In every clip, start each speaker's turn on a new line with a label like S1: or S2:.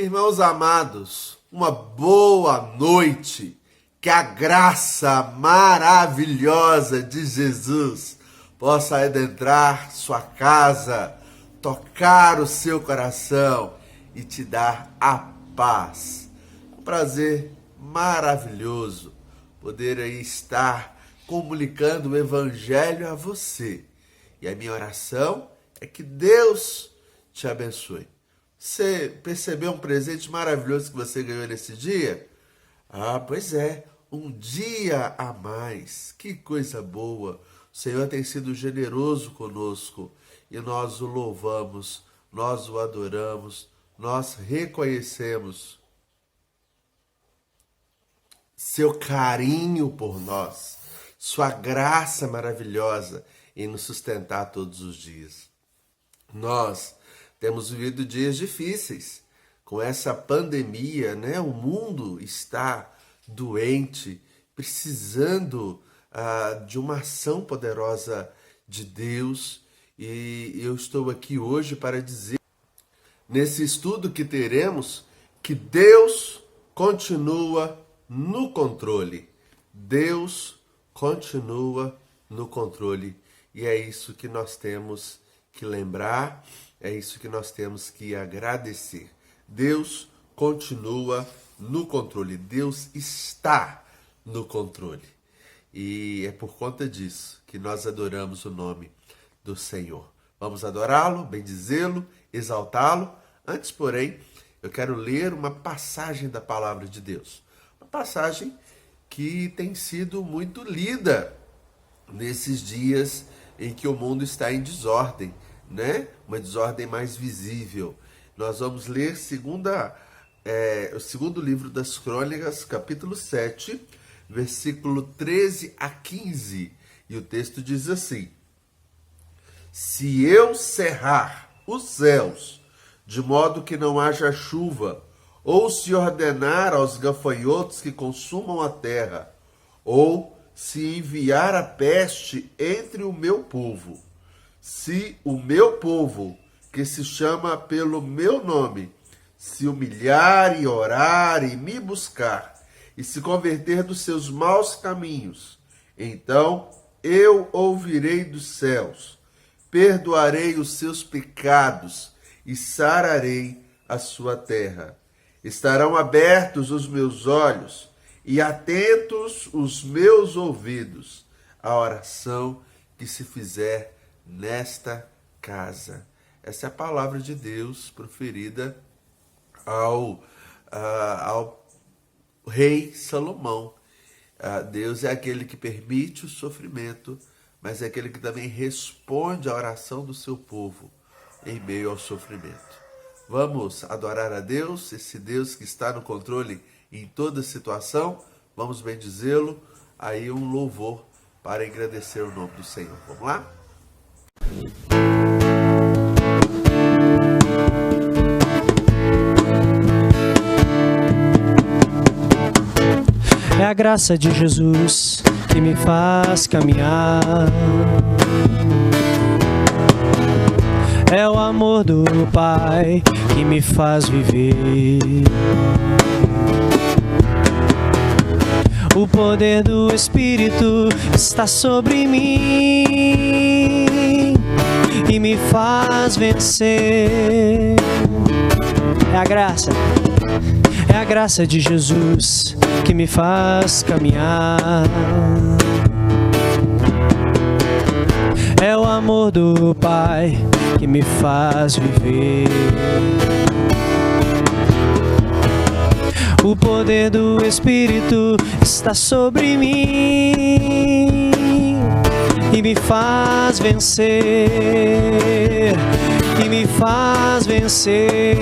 S1: Irmãos amados, uma boa noite. Que a graça maravilhosa de Jesus possa adentrar sua casa, tocar o seu coração e te dar a paz. Um prazer maravilhoso poder aí estar comunicando o Evangelho a você. E a minha oração é que Deus te abençoe. Você percebeu um presente maravilhoso que você ganhou nesse dia? Ah, pois é, um dia a mais. Que coisa boa! O Senhor tem sido generoso conosco e nós o louvamos, nós o adoramos, nós reconhecemos seu carinho por nós, sua graça maravilhosa em nos sustentar todos os dias. Nós temos vivido dias difíceis com essa pandemia, né? O mundo está doente, precisando de uma ação poderosa de Deus. E eu estou aqui hoje para dizer, nesse estudo que teremos, que Deus continua no controle. Deus continua no controle. E é isso que nós temos que lembrar, é isso que nós temos que agradecer. Deus continua no controle. Deus está no controle. E é por conta disso que nós adoramos o nome do Senhor. Vamos adorá-lo, bendizê-lo, exaltá-lo. Antes, porém, eu quero ler uma passagem da palavra de Deus. Uma passagem que tem sido muito lida nesses dias em que o mundo está em desordem, né? Uma desordem mais visível. Nós vamos ler o segundo livro das Crônicas, capítulo 7, versículo 13 a 15. E o texto diz assim: Se eu cerrar os céus, de modo que não haja chuva, ou se ordenar aos gafanhotos que consumam a terra, ou se enviar a peste entre o meu povo, se o meu povo, que se chama pelo meu nome, se humilhar e orar e me buscar, e se converter dos seus maus caminhos, então eu ouvirei dos céus, perdoarei os seus pecados e sararei a sua terra. Estarão abertos os meus olhos e atentos os meus ouvidos à oração que se fizer nesta casa. Essa é a palavra de Deus proferida ao rei Salomão. Deus é aquele que permite o sofrimento, mas é aquele que também responde à oração do seu povo em meio ao sofrimento. Vamos adorar a Deus, esse Deus que está no controle em toda situação. Vamos bendizê-lo. Aí um louvor para engrandecer o nome do Senhor. Vamos lá?
S2: É a graça de Jesus que me faz caminhar. É o amor do Pai que me faz viver. O poder do Espírito está sobre mim e me faz vencer. É a graça de Jesus que me faz caminhar. É o amor do Pai que me faz viver. O poder do Espírito está sobre mim e me faz vencer. E me faz vencer.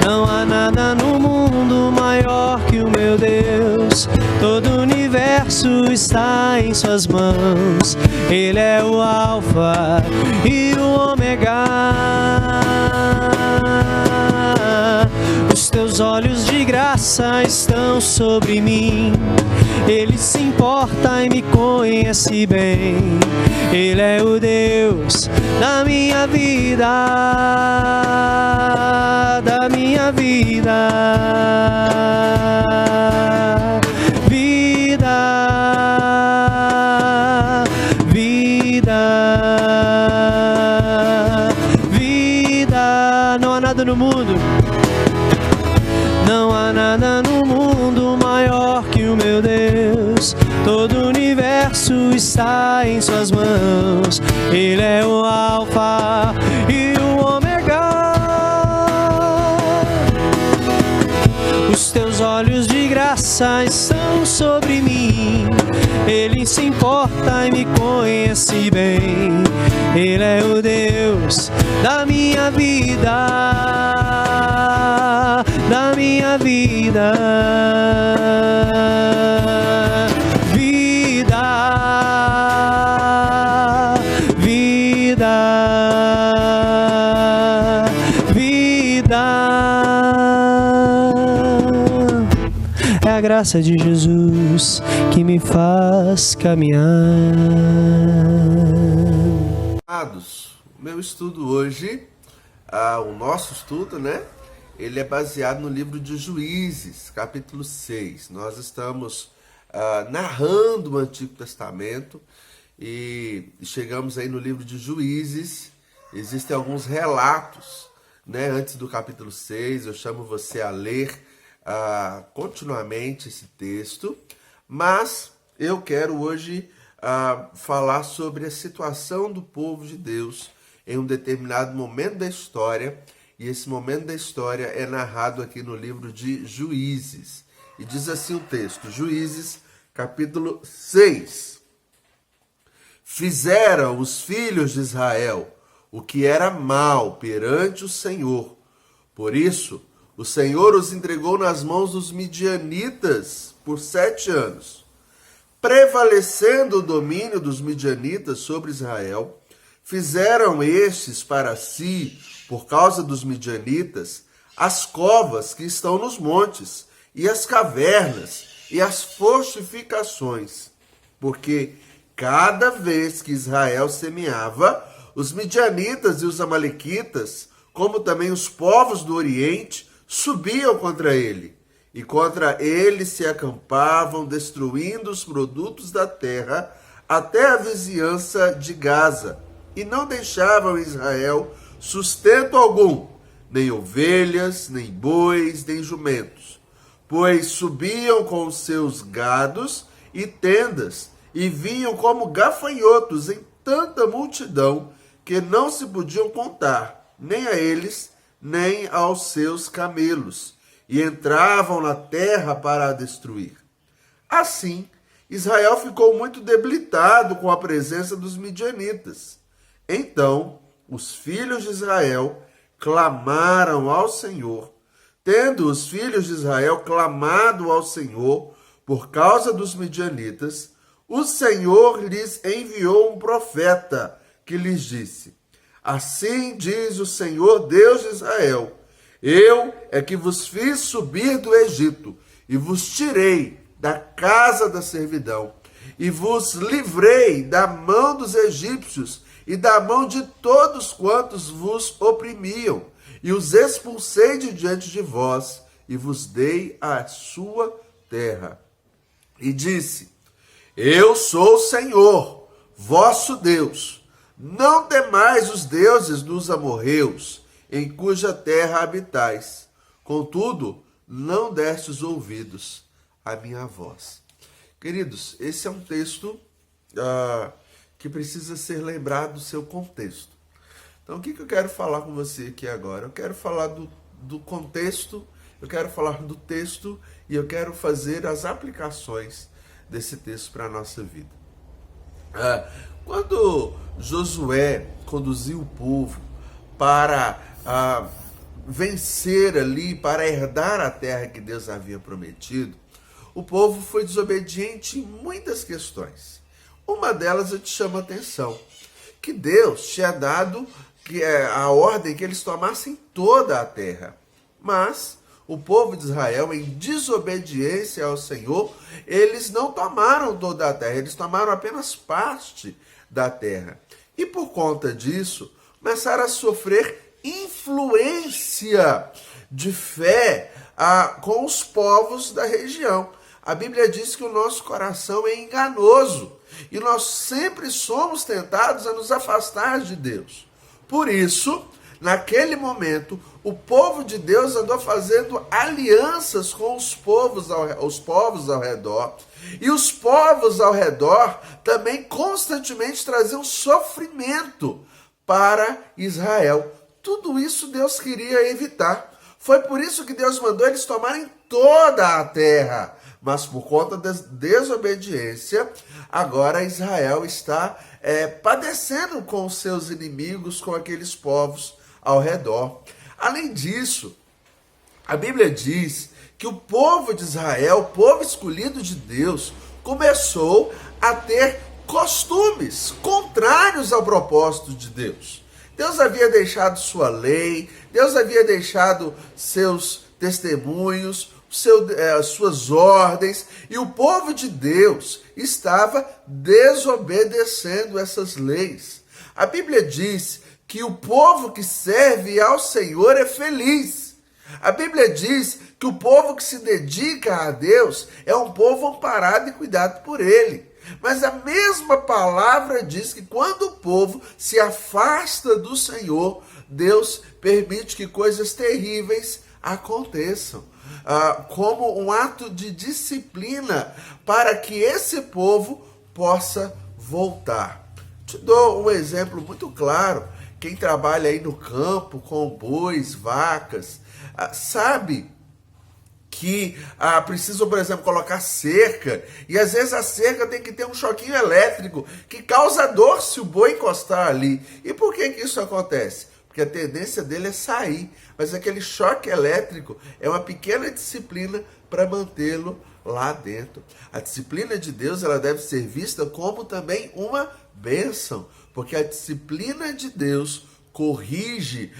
S2: Não há nada no mundo maior que o meu Deus. Todo o universo está em suas mãos. Ele é o Alfa e o Ômega. Os teus olhos de graça estão sobre mim. Ele se importa e me conhece bem. Ele é o Deus da minha vida, da minha vida. Vida, vida, vida. Não há nada no mundo, não há nada no mundo maior que o meu Deus. Todo o universo está em suas mãos. Ele é o Alfa e o Ômega. Os teus olhos de graça estão sobre mim. Ele se importa e me conhece bem. Ele é o Deus da minha vida, da minha vida. Vida, vida, vida. É a graça de Jesus que me faz caminhar.
S1: O meu estudo hoje, o nosso estudo, né? Ele é baseado no livro de Juízes, capítulo 6. Nós estamos narrando o Antigo Testamento e chegamos aí no livro de Juízes. Existem alguns relatos, né? Antes do capítulo 6, eu chamo você a ler continuamente esse texto, mas eu quero hoje falar sobre a situação do povo de Deus em um determinado momento da história, e esse momento da história é narrado aqui no livro de Juízes. E diz assim o texto, Juízes, capítulo 6. Fizeram os filhos de Israel o que era mal perante o Senhor. Por isso, o Senhor os entregou nas mãos dos midianitas por 7 anos. Prevalecendo o domínio dos midianitas sobre Israel, fizeram estes para si, por causa dos midianitas, as covas que estão nos montes, e as cavernas, e as fortificações. Porque cada vez que Israel semeava, os midianitas e os amalequitas, como também os povos do Oriente, subiam contra ele. E contra ele se acampavam, destruindo os produtos da terra, até a vizinhança de Gaza. E não deixavam Israel sustento algum, nem ovelhas, nem bois, nem jumentos. Pois subiam com os seus gados e tendas, e vinham como gafanhotos em tanta multidão, que não se podiam contar, nem a eles, nem aos seus camelos, e entravam na terra para a destruir. Assim, Israel ficou muito debilitado com a presença dos midianitas. Então, os filhos de Israel clamaram ao Senhor. Tendo os filhos de Israel clamado ao Senhor por causa dos midianitas, o Senhor lhes enviou um profeta que lhes disse: Assim diz o Senhor Deus de Israel: Eu é que vos fiz subir do Egito e vos tirei da casa da servidão e vos livrei da mão dos egípcios e da mão de todos quantos vos oprimiam, e os expulsei de diante de vós, e vos dei a sua terra. E disse: Eu sou o Senhor, vosso Deus. Não temais os deuses dos amorreus, em cuja terra habitais. Contudo, não destes ouvidos à minha voz. Queridos, esse é um texto que precisa ser lembrado do seu contexto. Então, o que eu quero falar com você aqui agora? Eu quero falar do contexto, eu quero falar do texto e eu quero fazer as aplicações desse texto para a nossa vida. Quando Josué conduziu o povo para vencer ali, para herdar a terra que Deus havia prometido, o povo foi desobediente em muitas questões. Uma delas eu te chamo a atenção, que Deus tinha dado a ordem que eles tomassem toda a terra. Mas o povo de Israel, em desobediência ao Senhor, eles não tomaram toda a terra, eles tomaram apenas parte da terra. E por conta disso, começaram a sofrer influência de fé com os povos da região. A Bíblia diz que o nosso coração é enganoso e nós sempre somos tentados a nos afastar de Deus. Por isso, naquele momento, o povo de Deus andou fazendo alianças com os povos ao redor. E os povos ao redor também constantemente traziam sofrimento para Israel. Tudo isso Deus queria evitar. Foi por isso que Deus mandou eles tomarem toda a terra. Mas por conta da desobediência, agora Israel está padecendo com os seus inimigos, com aqueles povos ao redor. Além disso, a Bíblia diz que o povo de Israel, o povo escolhido de Deus, começou a ter costumes contrários ao propósito de Deus. Deus havia deixado sua lei, Deus havia deixado seus testemunhos, suas ordens, e o povo de Deus estava desobedecendo essas leis. A Bíblia diz que o povo que serve ao Senhor é feliz. A Bíblia diz que o povo que se dedica a Deus é um povo amparado e cuidado por Ele. Mas a mesma palavra diz que quando o povo se afasta do Senhor, Deus permite que coisas terríveis aconteçam, como um ato de disciplina para que esse povo possa voltar. Te dou um exemplo muito claro. Quem trabalha aí no campo com bois, vacas, sabe que precisam, por exemplo, colocar cerca, e às vezes a cerca tem que ter um choquinho elétrico que causa dor se o boi encostar ali. E por que isso acontece? Porque a tendência dele é sair, mas aquele choque elétrico é uma pequena disciplina para mantê-lo lá dentro. A disciplina de Deus, ela deve ser vista como também uma bênção, porque a disciplina de Deus corrige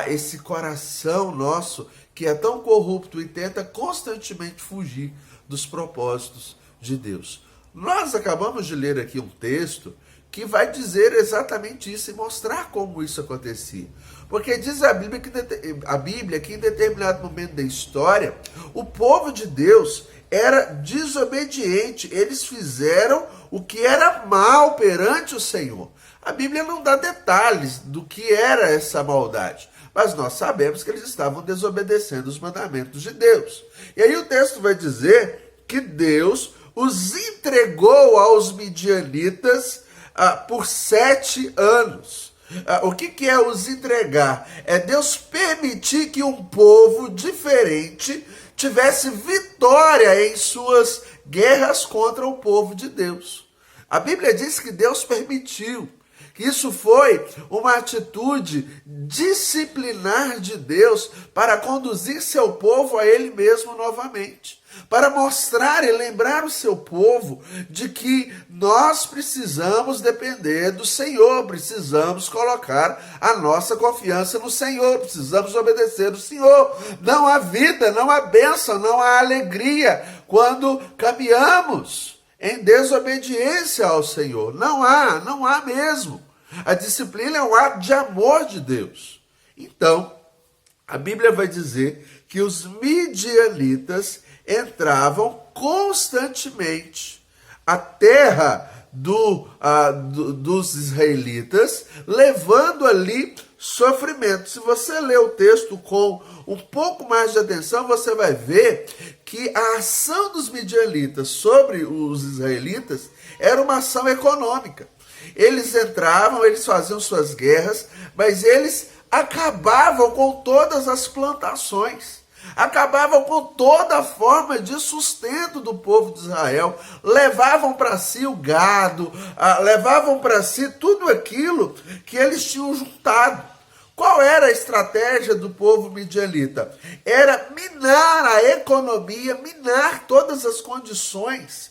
S1: esse coração nosso que é tão corrupto e tenta constantemente fugir dos propósitos de Deus. Nós acabamos de ler aqui um texto que vai dizer exatamente isso e mostrar como isso acontecia. Porque diz a Bíblia que em determinado momento da história, o povo de Deus era desobediente. Eles fizeram o que era mal perante o Senhor. A Bíblia não dá detalhes do que era essa maldade, mas nós sabemos que eles estavam desobedecendo os mandamentos de Deus. E aí o texto vai dizer que Deus os entregou aos midianitas por 7 anos. O que é os entregar? É Deus permitir que um povo diferente tivesse vitória em suas guerras contra o povo de Deus. A Bíblia diz que Deus permitiu. Isso foi uma atitude disciplinar de Deus para conduzir seu povo a Ele mesmo novamente. Para mostrar e lembrar o seu povo de que nós precisamos depender do Senhor, precisamos colocar a nossa confiança no Senhor, precisamos obedecer ao Senhor. Não há vida, não há bênção, não há alegria quando caminhamos em desobediência ao Senhor. Não há mesmo. A disciplina é um ato de amor de Deus. Então, a Bíblia vai dizer que os midianitas entravam constantemente à terra dos israelitas, levando ali sofrimento. Se você ler o texto com um pouco mais de atenção, você vai ver que a ação dos midianitas sobre os israelitas era uma ação econômica. Eles entravam, eles faziam suas guerras, mas eles acabavam com todas as plantações, acabavam com toda a forma de sustento do povo de Israel, levavam para si o gado, levavam para si tudo aquilo que eles tinham juntado. Qual era a estratégia do povo midianita? Era minar a economia, minar todas as condições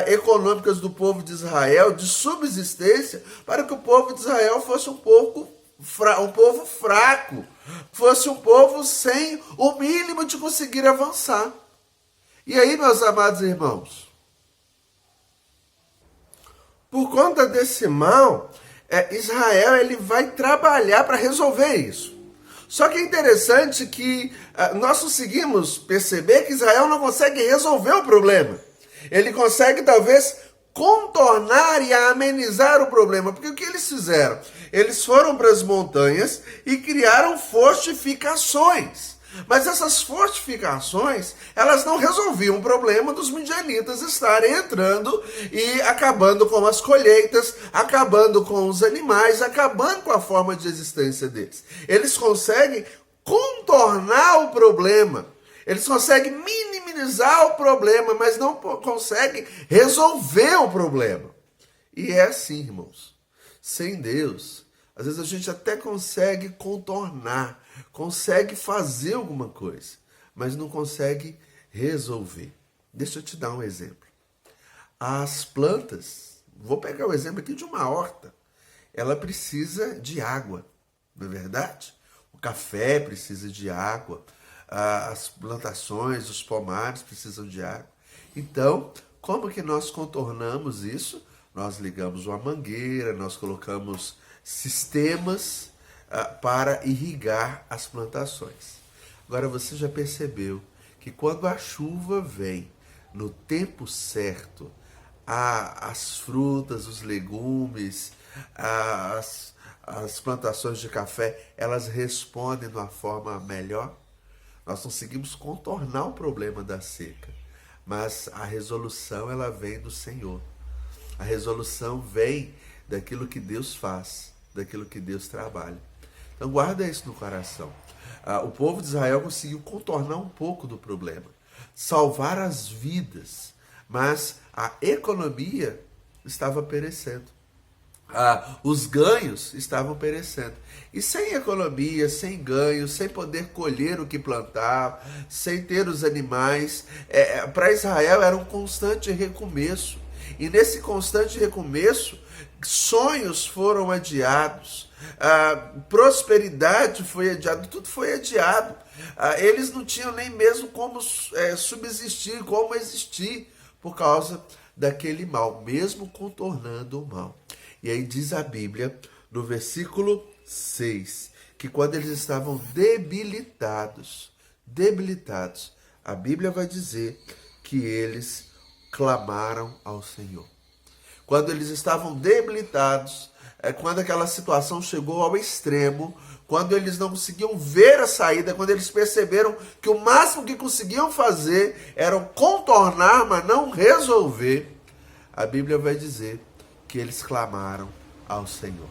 S1: econômicas do povo de Israel, de subsistência, para que o povo de Israel fosse um um povo fraco, fosse um povo sem o mínimo de conseguir avançar. E aí, meus amados irmãos, por conta desse mal, Israel ele vai trabalhar para resolver isso. Só que é interessante que nós conseguimos perceber que Israel não consegue resolver o problema. Ele consegue talvez contornar e amenizar o problema. Porque o que eles fizeram? Eles foram para as montanhas e criaram fortificações. Mas essas fortificações, elas não resolviam o problema dos midianitas estarem entrando e acabando com as colheitas, acabando com os animais, acabando com a forma de existência deles. Eles conseguem contornar o problema, eles conseguem minimizar o problema, mas não conseguem resolver o problema. E é assim, irmãos. Sem Deus, às vezes a gente até consegue contornar, consegue fazer alguma coisa, mas não consegue resolver. Deixa eu te dar um exemplo. As plantas, vou pegar o exemplo aqui de uma horta, ela precisa de água, não é verdade? O café precisa de água, as plantações, os pomares precisam de água. Então, como que nós contornamos isso? Nós ligamos uma mangueira, nós colocamos sistemas para irrigar as plantações. Agora você já percebeu que quando a chuva vem no tempo certo, as frutas, os legumes, as plantações de café, elas respondem de uma forma melhor? Nós conseguimos contornar o problema da seca, mas a resolução ela vem do Senhor. A resolução vem daquilo que Deus faz, daquilo que Deus trabalha. Então guarda isso no coração. O povo de Israel conseguiu contornar um pouco do problema, salvar as vidas, mas a economia estava perecendo. Os ganhos estavam perecendo. E sem economia, sem ganhos, sem poder colher o que plantar, sem ter os animais, para Israel era um constante recomeço. E nesse constante recomeço, sonhos foram adiados, prosperidade foi adiada, tudo foi adiado. Eles não tinham nem mesmo como subsistir, como existir, por causa daquele mal, mesmo contornando o mal. E aí diz a Bíblia, no versículo 6, que quando eles estavam debilitados, a Bíblia vai dizer que eles clamaram ao Senhor. Quando eles estavam debilitados, quando aquela situação chegou ao extremo, quando eles não conseguiam ver a saída, quando eles perceberam que o máximo que conseguiam fazer era contornar, mas não resolver, a Bíblia vai dizer que eles clamaram ao Senhor.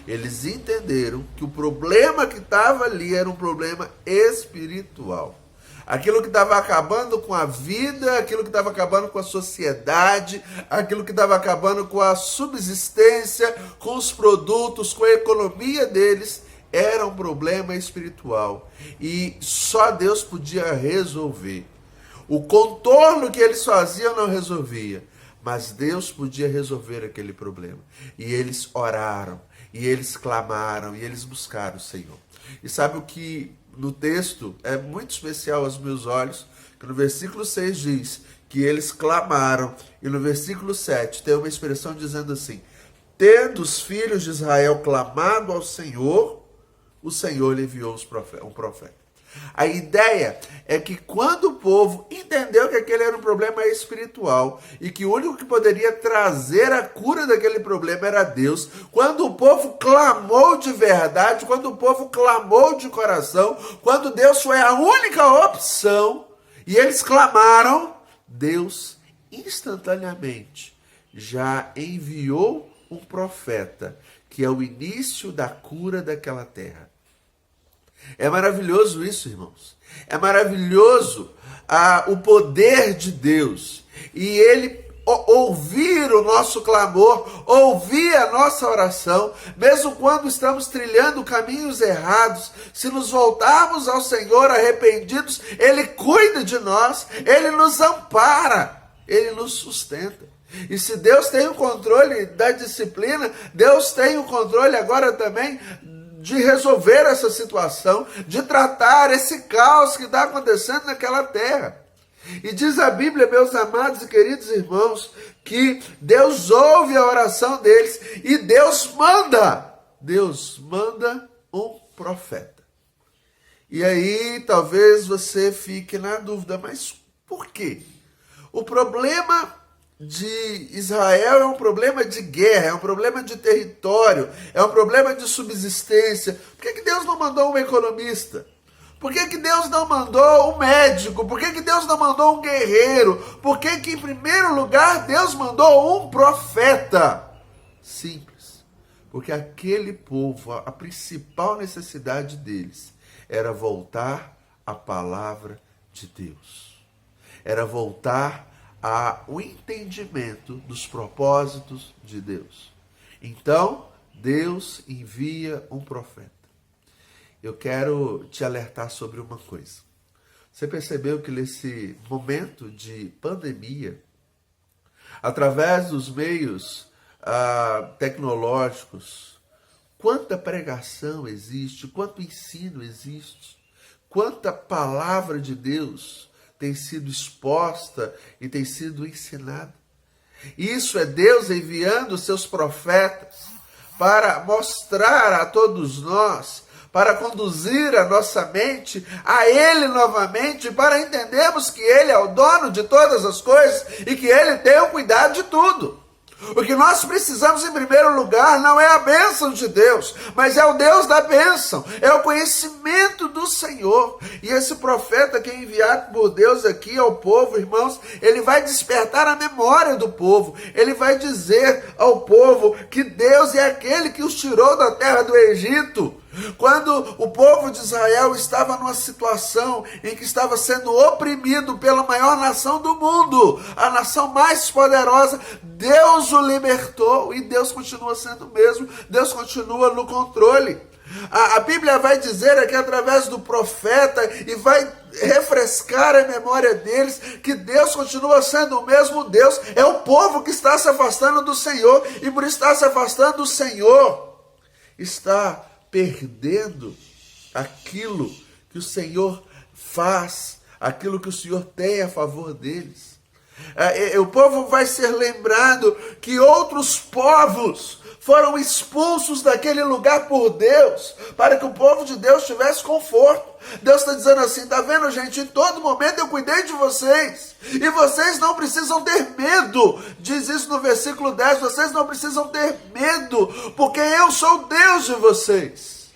S1: Eles entenderam que o problema que estava ali era um problema espiritual. Aquilo que estava acabando com a vida, aquilo que estava acabando com a sociedade, aquilo que estava acabando com a subsistência, com os produtos, com a economia deles, era um problema espiritual. E só Deus podia resolver. O contorno que eles faziam não resolvia, mas Deus podia resolver aquele problema. E eles oraram, e eles clamaram, e eles buscaram o Senhor. E sabe o que no texto é muito especial aos meus olhos? Que no versículo 6 diz que eles clamaram, e no versículo 7 tem uma expressão dizendo assim: tendo os filhos de Israel clamado ao Senhor, o Senhor lhe enviou um profeta. A ideia é que quando o povo entendeu que aquele era um problema espiritual e que o único que poderia trazer a cura daquele problema era Deus, quando o povo clamou de verdade, quando o povo clamou de coração, quando Deus foi a única opção e eles clamaram, Deus instantaneamente já enviou um profeta, que é o início da cura daquela terra. É maravilhoso isso, irmãos. É maravilhoso o poder de Deus. E Ele ouvir o nosso clamor, ouvir a nossa oração, mesmo quando estamos trilhando caminhos errados, se nos voltarmos ao Senhor arrependidos, Ele cuida de nós, Ele nos ampara, Ele nos sustenta. E se Deus tem o controle da disciplina, Deus tem o controle agora também de resolver essa situação, de tratar esse caos que está acontecendo naquela terra. E diz a Bíblia, meus amados e queridos irmãos, que Deus ouve a oração deles e Deus manda um profeta. E aí talvez você fique na dúvida, mas por quê? O problema de Israel é um problema de guerra, é um problema de território, é um problema de subsistência. Por que Deus não mandou um economista? Por que Deus não mandou um médico? Por que Deus não mandou um guerreiro? Por que em primeiro lugar Deus mandou um profeta? Simples. Porque aquele povo, a principal necessidade deles era voltar à palavra de Deus. Era voltar ao entendimento dos propósitos de Deus. Então, Deus envia um profeta. Eu quero te alertar sobre uma coisa. Você percebeu que nesse momento de pandemia, através dos meios tecnológicos, quanta pregação existe, quanto ensino existe, quanta palavra de Deus tem sido exposta e tem sido ensinada. Isso é Deus enviando os seus profetas para mostrar a todos nós, para conduzir a nossa mente a Ele novamente, para entendermos que Ele é o dono de todas as coisas e que Ele tem o cuidado de tudo. O que nós precisamos em primeiro lugar não é a bênção de Deus, mas é o Deus da bênção, é o conhecimento do Senhor. E esse profeta que é enviado por Deus aqui ao povo, irmãos, ele vai despertar a memória do povo, ele vai dizer ao povo que Deus é aquele que os tirou da terra do Egito. Quando o povo de Israel estava numa situação em que estava sendo oprimido pela maior nação do mundo, a nação mais poderosa, Deus o libertou e Deus continua sendo o mesmo, Deus continua no controle. A Bíblia vai dizer aqui através do profeta e vai refrescar a memória deles que Deus continua sendo o mesmo Deus. É o povo que está se afastando do Senhor e por estar se afastando do Senhor está perdendo aquilo que o Senhor faz, aquilo que o Senhor tem a favor deles. O povo vai ser lembrado que outros povos foram expulsos daquele lugar por Deus, para que o povo de Deus tivesse conforto. Deus está dizendo assim, tá vendo, gente? Em todo momento eu cuidei de vocês, e vocês não precisam ter medo. Diz isso no versículo 10, vocês não precisam ter medo, porque eu sou o Deus de vocês.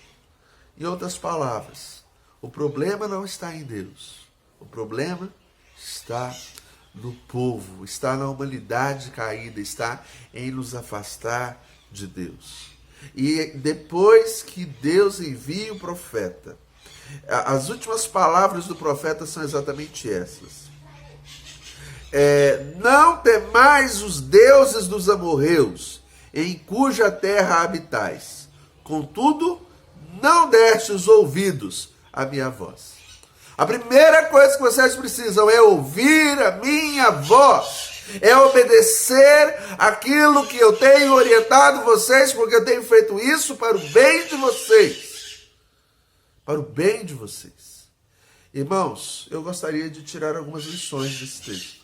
S1: Em outras palavras, o problema não está em Deus, o problema está no povo, está na humanidade caída, está em nos afastar de Deus. E depois que Deus envia o profeta, as últimas palavras do profeta são exatamente essas. Não temais os deuses dos amorreus, em cuja terra habitais. Contudo, não destes ouvidos à minha voz. A primeira coisa que vocês precisam é ouvir a minha voz. É obedecer aquilo que eu tenho orientado vocês, porque eu tenho feito isso para o bem de vocês. Para o bem de vocês. Irmãos, eu gostaria de tirar algumas lições desse texto.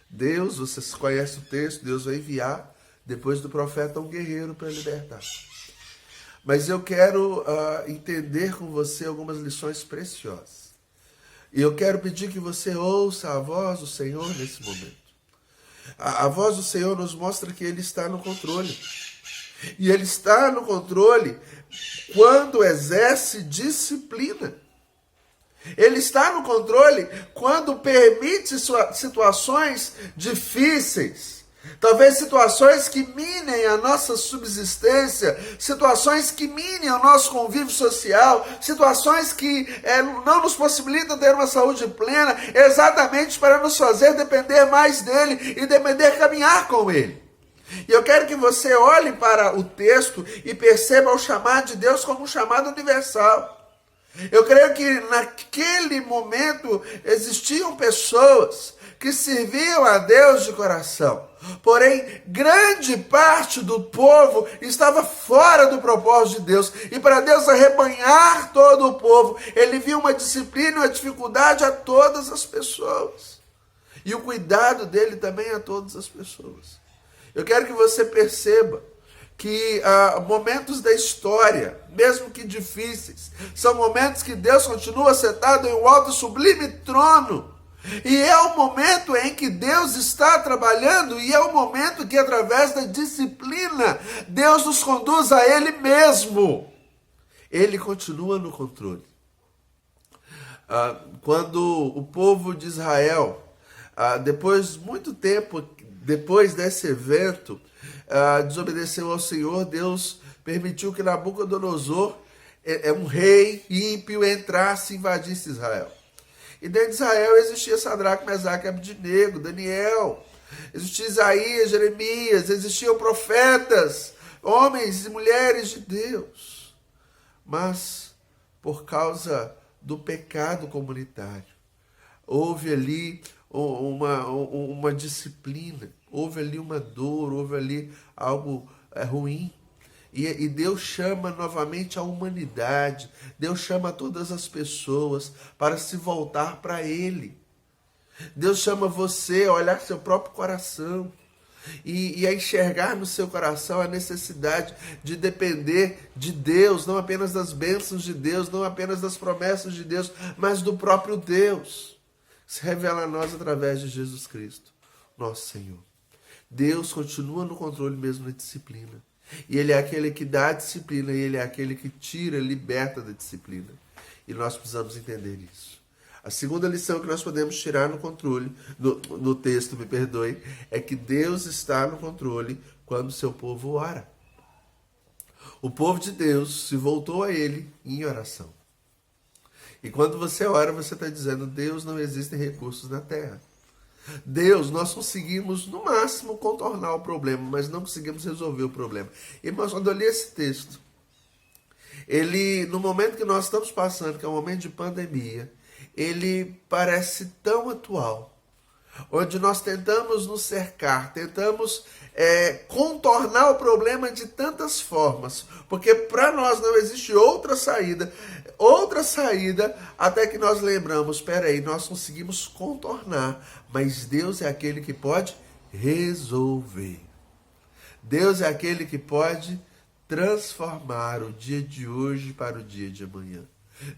S1: Deus, vocês conhecem o texto, Deus vai enviar, depois do profeta, um guerreiro para libertar. Mas eu quero entender com você algumas lições preciosas. E eu quero pedir que você ouça a voz do Senhor nesse momento. A voz do Senhor nos mostra que Ele está no controle. E Ele está no controle quando exerce disciplina. Ele está no controle quando permite situações difíceis. Talvez situações que minem a nossa subsistência, situações que minem o nosso convívio social, situações que não nos possibilitam ter uma saúde plena, exatamente para nos fazer depender mais dele e depender caminhar com ele. E eu quero que você olhe para o texto e perceba o chamado de Deus como um chamado universal. Eu creio que naquele momento existiam pessoas que serviam a Deus de coração. Porém, grande parte do povo estava fora do propósito de Deus. E para Deus arrebanhar todo o povo, ele via uma disciplina e uma dificuldade a todas as pessoas. E o cuidado dele também a todas as pessoas. Eu quero que você perceba que momentos da história, mesmo que difíceis, são momentos que Deus continua sentado em um alto e sublime trono. E é o momento em que Deus está trabalhando, e é o momento que, através da disciplina, Deus nos conduz a Ele mesmo. Ele continua no controle. Quando o povo de Israel, depois muito tempo, depois desse evento, desobedeceu ao Senhor, Deus permitiu que Nabucodonosor, um rei ímpio, entrasse e invadisse Israel. E dentro de Israel existia Sadraque, Mesaque, Abdinego, Daniel, existia Isaías, Jeremias, existiam profetas, homens e mulheres de Deus. Mas, por causa do pecado comunitário, houve ali uma disciplina, houve ali uma dor, houve ali algo ruim. E Deus chama novamente a humanidade, Deus chama todas as pessoas para se voltar para Ele. Deus chama você a olhar seu próprio coração e a enxergar no seu coração a necessidade de depender de Deus, não apenas das bênçãos de Deus, não apenas das promessas de Deus, mas do próprio Deus. Se revela a nós através de Jesus Cristo, nosso Senhor. Deus continua no controle mesmo da disciplina. E Ele é aquele que dá a disciplina, e Ele é aquele que tira, liberta da disciplina. E nós precisamos entender isso. A segunda lição que nós podemos tirar no texto, é que Deus está no controle quando o seu povo ora. O povo de Deus se voltou a Ele em oração. E quando você ora, você está dizendo: Deus, não existem recursos na terra. Deus, nós conseguimos no máximo contornar o problema, mas não conseguimos resolver o problema. Irmãos, quando eu li esse texto, no momento que nós estamos passando, que é um momento de pandemia, ele parece tão atual, onde nós tentamos nos cercar, tentamos contornar o problema de tantas formas, porque para nós não existe outra saída, até que nós lembramos: espera aí, nós conseguimos contornar, mas Deus é aquele que pode resolver. Deus é aquele que pode transformar o dia de hoje para o dia de amanhã.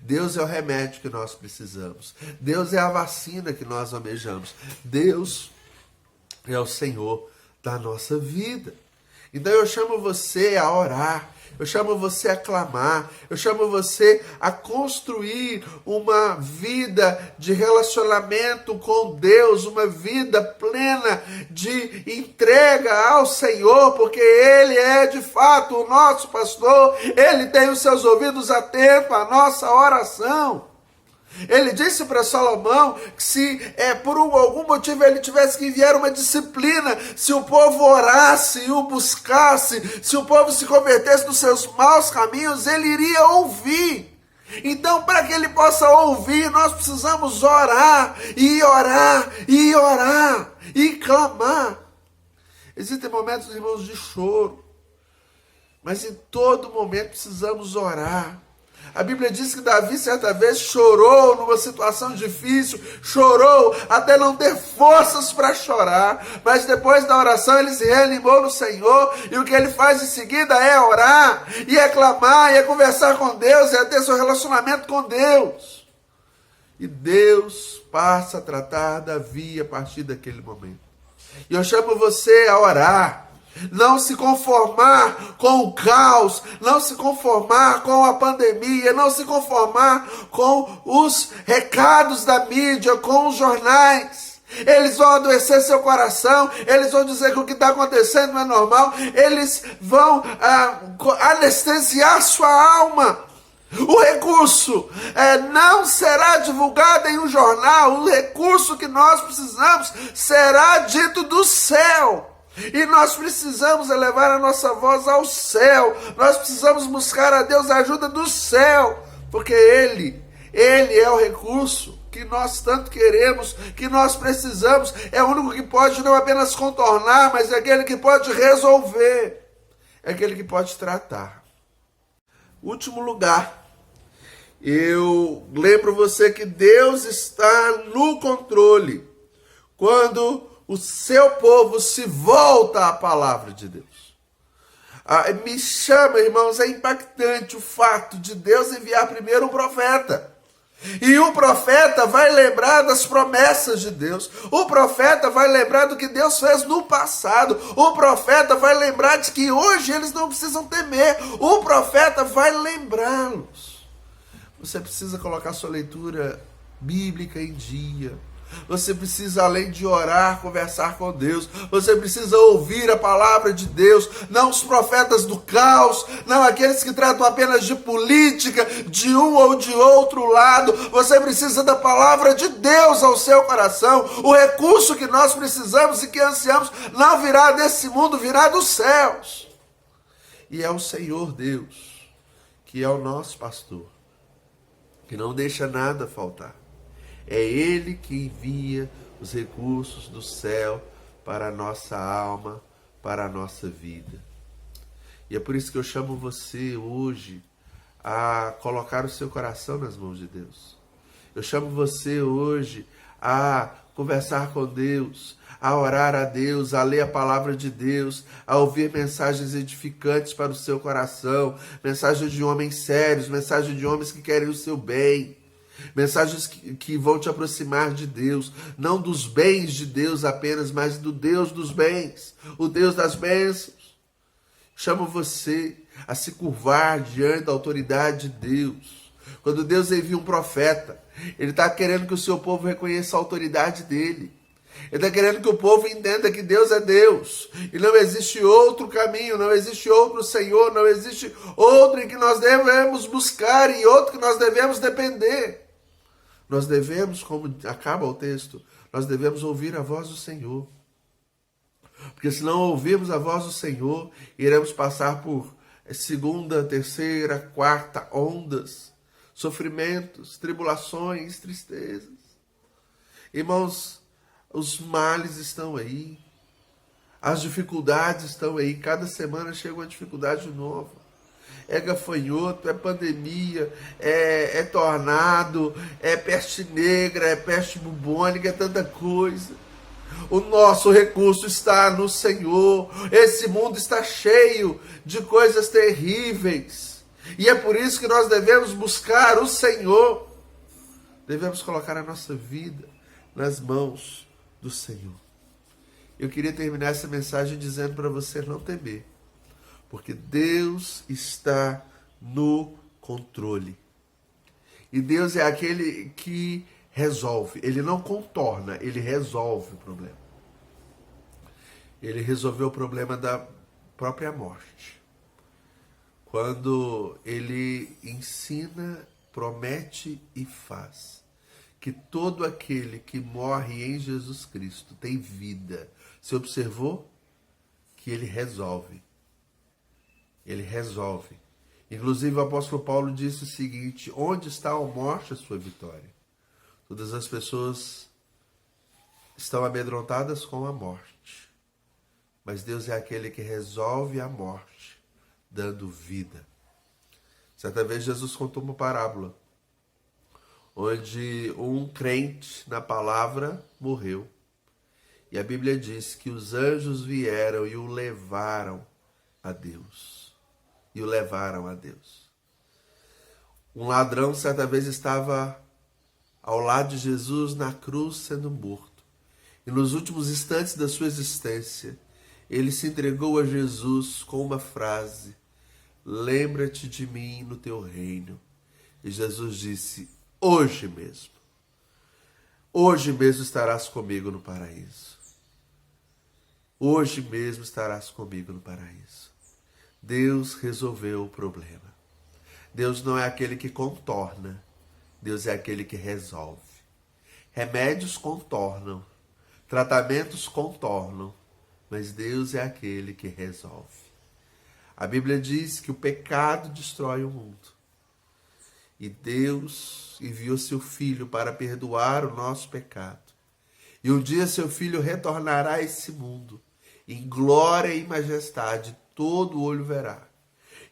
S1: Deus é o remédio que nós precisamos. Deus é a vacina que nós almejamos. Deus é o Senhor da nossa vida. Então eu chamo você a orar, eu chamo você a clamar, eu chamo você a construir uma vida de relacionamento com Deus, uma vida plena de entrega ao Senhor, porque Ele é de fato o nosso pastor, Ele tem os seus ouvidos atentos à nossa oração. Ele disse para Salomão que se por algum motivo ele tivesse que enviar uma disciplina, se o povo orasse e o buscasse, se o povo se convertesse dos seus maus caminhos, ele iria ouvir. Então, para que ele possa ouvir, nós precisamos orar, e orar, e orar, e clamar. Existem momentos, irmãos, de choro, mas em todo momento precisamos orar. A Bíblia diz que Davi certa vez chorou numa situação difícil, chorou até não ter forças para chorar, mas depois da oração ele se reanimou no Senhor, e o que ele faz em seguida é orar, e é clamar, e é conversar com Deus, e é ter seu relacionamento com Deus. E Deus passa a tratar Davi a partir daquele momento. E eu chamo você a orar. Não se conformar com o caos, não se conformar com a pandemia, não se conformar com os recados da mídia, com os jornais. Eles vão adoecer seu coração, eles vão dizer que o que está acontecendo não é normal, eles vão anestesiar sua alma. O recurso não será divulgado em um jornal, o recurso que nós precisamos será dito do céu. E nós precisamos elevar a nossa voz ao céu. Nós precisamos buscar a Deus a ajuda do céu, porque Ele é o recurso. que nós tanto queremos, que nós precisamos. É o único que pode não apenas contornar, mas é aquele que pode resolver. É aquele que pode tratar. Último lugar. Eu lembro você que Deus está no controle quando o seu povo se volta à palavra de Deus. Me chama, irmãos, é impactante o fato de Deus enviar primeiro um profeta. E o profeta vai lembrar das promessas de Deus. O profeta vai lembrar do que Deus fez no passado. O profeta vai lembrar de que hoje eles não precisam temer. O profeta vai lembrá-los. Você precisa colocar sua leitura bíblica em dia. Você precisa, além de orar, conversar com Deus. Você precisa ouvir a palavra de Deus. Não os profetas do caos. Não aqueles que tratam apenas de política, de um ou de outro lado. Você precisa da palavra de Deus ao seu coração. O recurso que nós precisamos e que ansiamos não virá desse mundo, virá dos céus. E é o Senhor Deus, que é o nosso pastor, que não deixa nada faltar. É Ele que envia os recursos do céu para a nossa alma, para a nossa vida. E é por isso que eu chamo você hoje a colocar o seu coração nas mãos de Deus. Eu chamo você hoje a conversar com Deus, a orar a Deus, a ler a palavra de Deus, a ouvir mensagens edificantes para o seu coração, mensagens de homens sérios, mensagens de homens que querem o seu bem. Mensagens que vão te aproximar de Deus, não dos bens de Deus apenas, mas do Deus dos bens, o Deus das bênçãos. Chamo você a se curvar diante da autoridade de Deus. Quando Deus envia um profeta, Ele está querendo que o seu povo reconheça a autoridade dele. Ele está querendo que o povo entenda que Deus é Deus. E não existe outro caminho, não existe outro Senhor, não existe outro em que nós devemos buscar e outro que nós devemos depender. Nós devemos, como acaba o texto, nós devemos ouvir a voz do Senhor. Porque se não ouvirmos a voz do Senhor, iremos passar por segunda, terceira, quarta ondas, sofrimentos, tribulações, tristezas. Irmãos, os males estão aí, as dificuldades estão aí, cada semana chega uma dificuldade nova. É gafanhoto, é pandemia, é tornado, é peste negra, é peste bubônica, é tanta coisa. O nosso recurso está no Senhor. Esse mundo está cheio de coisas terríveis. E é por isso que nós devemos buscar o Senhor. Devemos colocar a nossa vida nas mãos do Senhor. Eu queria terminar essa mensagem dizendo para você não temer. Porque Deus está no controle. E Deus é aquele que resolve. Ele não contorna, Ele resolve o problema. Ele resolveu o problema da própria morte. Quando Ele ensina, promete e faz que todo aquele que morre em Jesus Cristo tem vida. Você observou que Ele resolve. Ele resolve. Inclusive o apóstolo Paulo disse o seguinte: onde está a morte, a sua vitória? Todas as pessoas estão amedrontadas com a morte. Mas Deus é aquele que resolve a morte, dando vida. Certa vez Jesus contou uma parábola, onde um crente na palavra morreu. E a Bíblia diz que os anjos vieram e o levaram a Deus. E o levaram a Deus. Um ladrão certa vez estava ao lado de Jesus na cruz sendo morto. E nos últimos instantes da sua existência, ele se entregou a Jesus com uma frase: lembra-te de mim no teu reino. E Jesus disse: hoje mesmo estarás comigo no paraíso. Hoje mesmo estarás comigo no paraíso. Deus resolveu o problema. Deus não é aquele que contorna, Deus é aquele que resolve. Remédios contornam, tratamentos contornam, mas Deus é aquele que resolve. A Bíblia diz que o pecado destrói o mundo. E Deus enviou seu Filho para perdoar o nosso pecado. E um dia seu Filho retornará a esse mundo. Em glória e majestade, todo olho verá.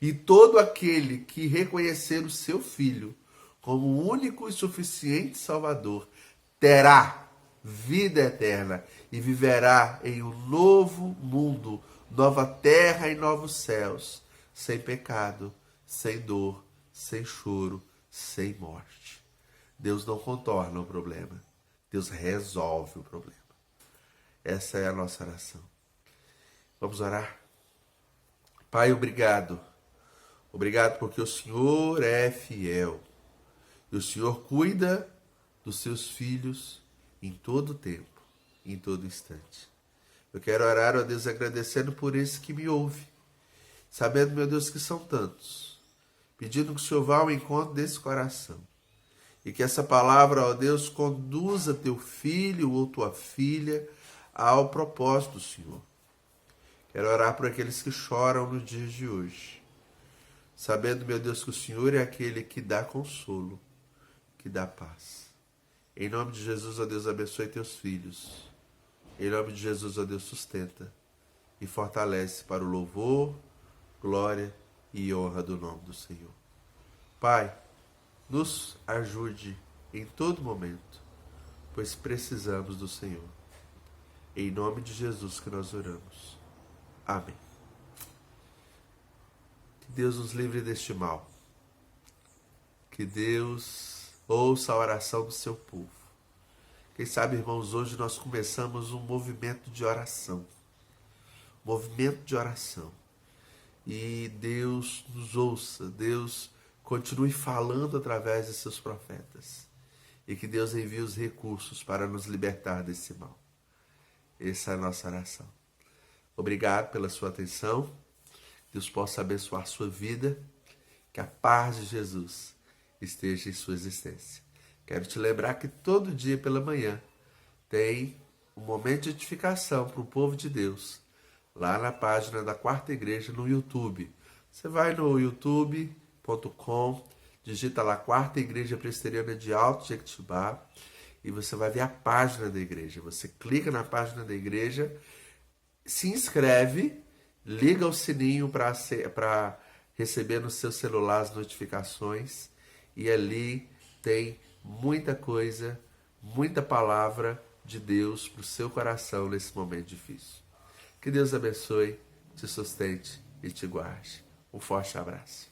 S1: E todo aquele que reconhecer o seu Filho como o único e suficiente Salvador terá vida eterna e viverá em um novo mundo, nova terra e novos céus, sem pecado, sem dor, sem choro, sem morte. Deus não contorna o problema, Deus resolve o problema. Essa é a nossa oração. Vamos orar? Pai, obrigado. Obrigado porque o Senhor é fiel. E o Senhor cuida dos seus filhos em todo tempo, em todo instante. Eu quero orar, ó Deus, agradecendo por esse que me ouve, sabendo, meu Deus, que são tantos, pedindo que o Senhor vá ao encontro desse coração e que essa palavra, ó Deus, conduza teu filho ou tua filha ao propósito do Senhor. Quero orar por aqueles que choram nos dias de hoje, sabendo, meu Deus, que o Senhor é aquele que dá consolo, que dá paz. Em nome de Jesus, ó Deus, abençoe teus filhos. Em nome de Jesus, ó Deus, sustenta e fortalece para o louvor, glória e honra do nome do Senhor. Pai, nos ajude em todo momento, pois precisamos do Senhor. Em nome de Jesus que nós oramos. Amém. Que Deus nos livre deste mal. Que Deus ouça a oração do seu povo. Quem sabe, irmãos, hoje nós começamos um movimento de oração. Movimento de oração. E Deus nos ouça, Deus continue falando através de seus profetas. E que Deus envie os recursos para nos libertar desse mal. Essa é a nossa oração. Obrigado pela sua atenção. Deus possa abençoar a sua vida. Que a paz de Jesus esteja em sua existência. Quero te lembrar que todo dia pela manhã tem um momento de edificação para o povo de Deus, lá na página da Quarta Igreja no YouTube. Você vai no youtube.com, digita lá Quarta Igreja Presbiteriana de Alto Jequitibá e você vai ver a página da igreja. Você clica na página da igreja, se inscreve, liga o sininho para receber no seu celular as notificações. E ali tem muita coisa, muita palavra de Deus para o seu coração nesse momento difícil. Que Deus abençoe, te sustente e te guarde. Um forte abraço.